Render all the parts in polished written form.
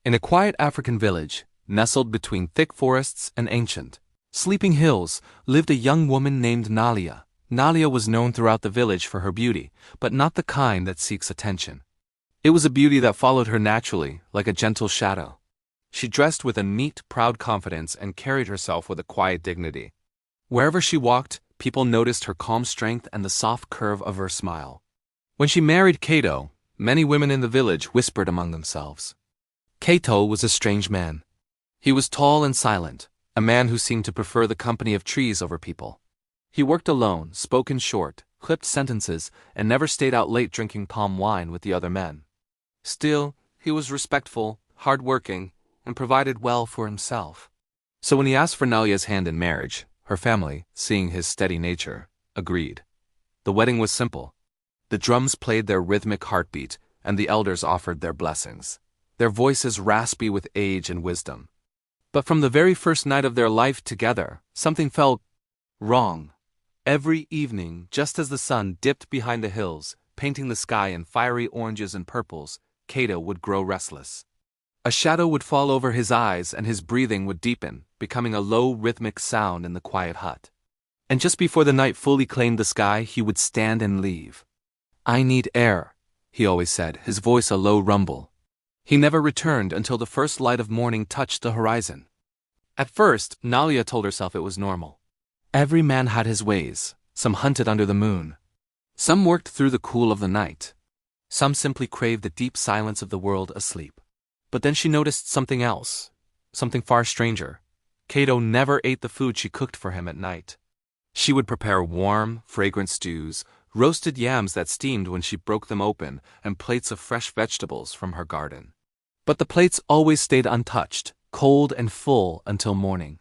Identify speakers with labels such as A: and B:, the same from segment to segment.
A: In a quiet African village, nestled between thick forests and ancient, sleeping hills, lived a young woman named Nalia. Nalia was known throughout the village for her beauty, but not the kind that seeks attention. It was a beauty that followed her naturally, like a gentle shadow. She dressed with a neat, proud confidence and carried herself with a quiet dignity. Wherever she walked, people noticed her calm strength and the soft curve of her smile. When she married Cato, many women in the village whispered among themselves. Cato was a strange man. He was tall and silent, a man who seemed to prefer the company of trees over people. He worked alone, spoke in short, clipped sentences, and never stayed out late drinking palm wine with the other men. Still, he was respectful, hard-working, and provided well for himself. So when he asked for Nalia's hand in marriage, her family, seeing his steady nature, agreed. The wedding was simple. The drums played their rhythmic heartbeat, and the elders offered their blessings, their voices raspy with age and wisdom. But from the very first night of their life together, something felt wrong. Every evening, just as the sun dipped behind the hills, painting the sky in fiery oranges and purples, Cato would grow restless. A shadow would fall over his eyes and his breathing would deepen, becoming a low rhythmic sound in the quiet hut. And just before the night fully claimed the sky, he would stand and leave. "I need air," he always said, his voice a low rumble. He never returned until the first light of morning touched the horizon. At first, Nalia told herself it was normal. Every man had his ways. Some hunted under the moon. Some worked through the cool of the night. Some simply craved the deep silence of the world asleep. But then she noticed something else, something far stranger. Cato never ate the food she cooked for him at night. She would prepare warm, fragrant stews, roasted yams that steamed when she broke them open, and plates of fresh vegetables from her garden. But the plates always stayed untouched, cold and full until morning.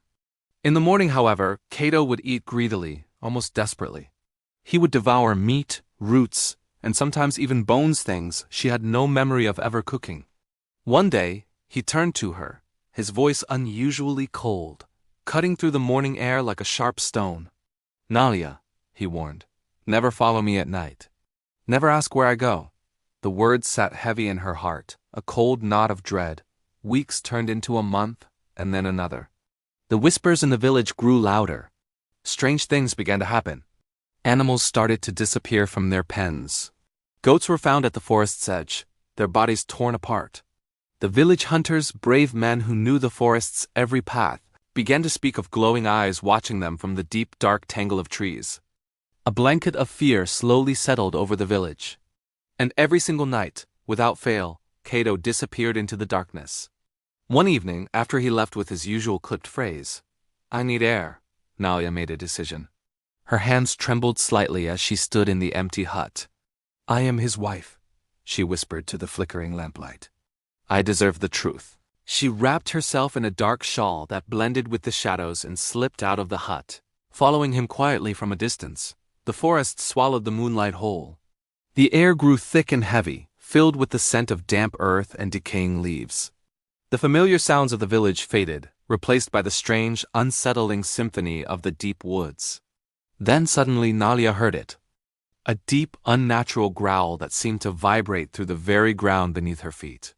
A: In the morning, however, Cato would eat greedily, almost desperately. He would devour meat, roots, and sometimes even bones, things she had no memory of ever cooking. One day, he turned to her, his voice unusually cold, cutting through the morning air like a sharp stone. "Nalia," he warned, "never follow me at night. Never ask where I go." The words sat heavy in her heart, a cold knot of dread. Weeks turned into a month, and then another. The whispers in the village grew louder. Strange things began to happen. Animals started to disappear from their pens. Goats were found at the forest's edge, their bodies torn apart. The village hunters, brave men who knew the forest's every path, began to speak of glowing eyes watching them from the deep, dark tangle of trees. A blanket of fear slowly settled over the village. And every single night, without fail, Cato disappeared into the darkness. One evening, after he left with his usual clipped phrase, "I need air," Nalia made a decision. Her hands trembled slightly as she stood in the empty hut. "I am his wife," she whispered to the flickering lamplight. "I deserve the truth." She wrapped herself in a dark shawl that blended with the shadows and slipped out of the hut, following him quietly from a distance. The forest swallowed the moonlight whole. The air grew thick and heavy, filled with the scent of damp earth and decaying leaves. The familiar sounds of the village faded, replaced by the strange, unsettling symphony of the deep woods. Then suddenly Nalia heard it. A deep, unnatural growl that seemed to vibrate through the very ground beneath her feet.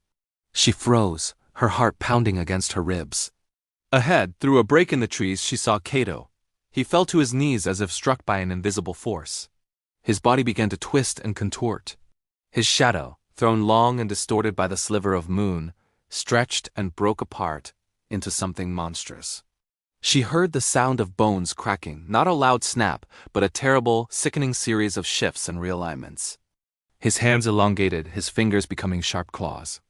A: She froze, her heart pounding against her ribs. Ahead, through a break in the trees, she saw Cato. He fell to his knees as if struck by an invisible force. His body began to twist and contort. His shadow, thrown long and distorted by the sliver of moon, stretched and broke apart into something monstrous. She heard the sound of bones cracking, not a loud snap, but a terrible, sickening series of shifts and realignments. His hands elongated, his fingers becoming sharp claws.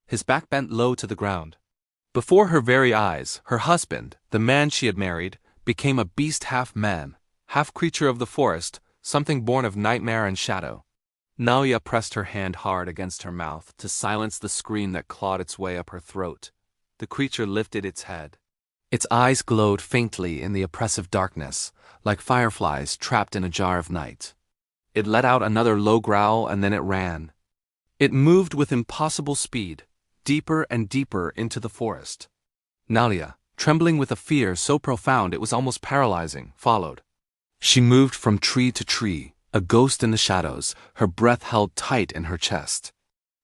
A: His back bent low to the ground. Before her very eyes, her husband, the man she had married, became a beast half man, half creature of the forest, something born of nightmare and shadow. Nalia pressed her hand hard against her mouth to silence the scream that clawed its way up her throat. The creature lifted its head. Its eyes glowed faintly in the oppressive darkness, like fireflies trapped in a jar of night. It let out another low growl and then it ran. It moved with impossible speed, deeper and deeper into the forest. Nalia, trembling with a fear so profound it was almost paralyzing, followed. She moved from tree to tree, a ghost in the shadows, her breath held tight in her chest.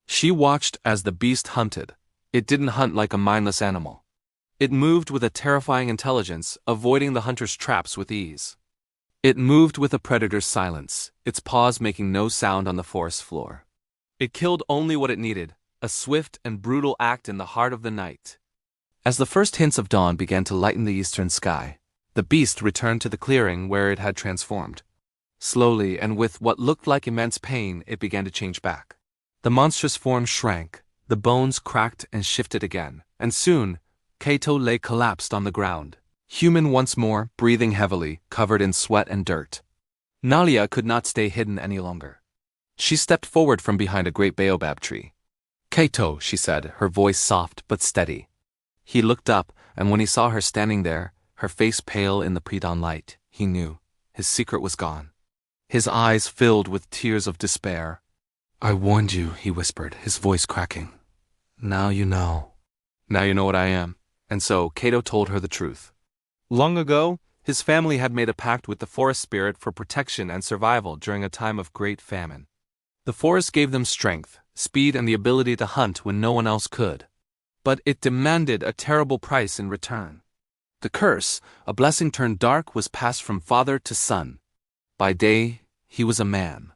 A: She watched as the beast hunted, It didn't hunt like a mindless animal. It moved with a terrifying intelligence, avoiding the hunter's traps with ease. It moved with a predator's silence, its paws making no sound on the forest floor. It killed only what it needed, a swift and brutal act in the heart of the night. As the first hints of dawn began to lighten the eastern sky, the beast returned to the clearing where it had transformed. Slowly and with what looked like immense pain, it began to change back. The monstrous form shrank, the bones cracked and shifted again, and soon, Kato lay collapsed on the ground, human once more, breathing heavily, covered in sweat and dirt. Nalia could not stay hidden any longer. She stepped forward from behind a great baobab tree. "Kato," she said, her voice soft but steady. He looked up, and when he saw her standing there, her face pale in the pre-dawn light, he knew his secret was gone. His eyes filled with tears of despair. "I warned you," he whispered, his voice cracking. "Now you know." "Now you know what I am." And so Kato told her the truth. Long ago, his family had made a pact with the forest spirit for protection and survival during a time of great famine. The forest gave them strength, speed, and the ability to hunt when no one else could. But it demanded a terrible price in return. The curse, a blessing turned dark, was passed from father to son. By day, he was a man,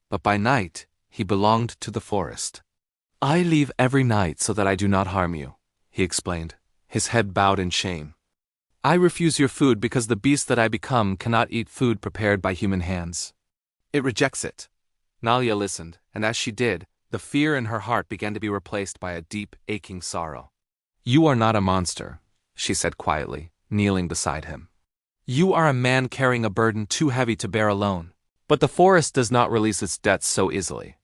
A: but by night, he belonged to the forest. "I leave every night so that I do not harm you," he explained, his head bowed in shame. "I refuse your food because the beast that I become cannot eat food prepared by human hands. It rejects it." Nalia listened, and as she did, the fear in her heart began to be replaced by a deep, aching sorrow. "You are not a monster," she said quietly, kneeling beside him. "You are a man carrying a burden too heavy to bear alone. But the forest does not release its debts so easily."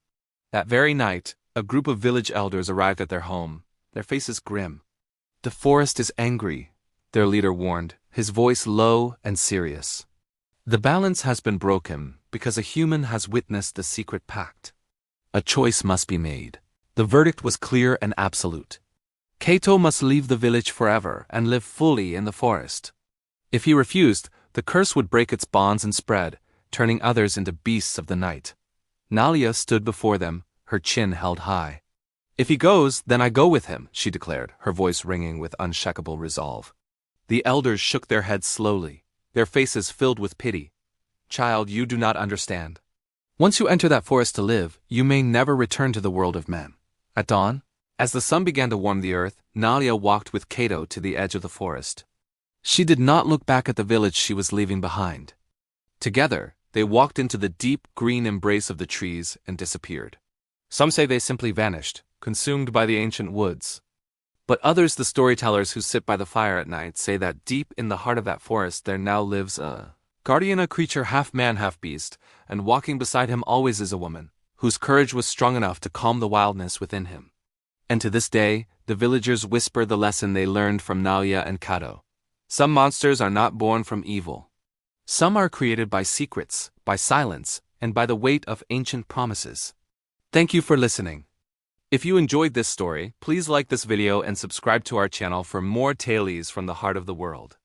A: That very night, a group of village elders arrived at their home, their faces grim. "The forest is angry," their leader warned, his voice low and serious. "The balance has been broken because a human has witnessed the secret pact. A choice must be made." The verdict was clear and absolute. Kato must leave the village forever and live fully in the forest. If he refused, the curse would break its bonds and spread, turning others into beasts of the night. Nalia stood before them, her chin held high. "If he goes, then I go with him," she declared, her voice ringing with unshakable resolve. The elders shook their heads slowly, their faces filled with pity. "Child, you do not understand. Once you enter that forest to live, you may never return to the world of men." At dawn, as the sun began to warm the earth, Nalia walked with Kato to the edge of the forest. She did not look back at the village she was leaving behind. Together, they walked into the deep green embrace of the trees and disappeared. Some say they simply vanished, consumed by the ancient woods. But others, the storytellers who sit by the fire at night, say that deep in the heart of that forest there now lives a guardian, a creature half man, half beast, and walking beside him always is a woman, whose courage was strong enough to calm the wildness within him. And to this day, the villagers whisper the lesson they learned from Nalia and Kato. Some monsters are not born from evil. Some are created by secrets, by silence, and by the weight of ancient promises. Thank you for listening. If you enjoyed this story, please like this video and subscribe to our channel for more tales from the heart of the world.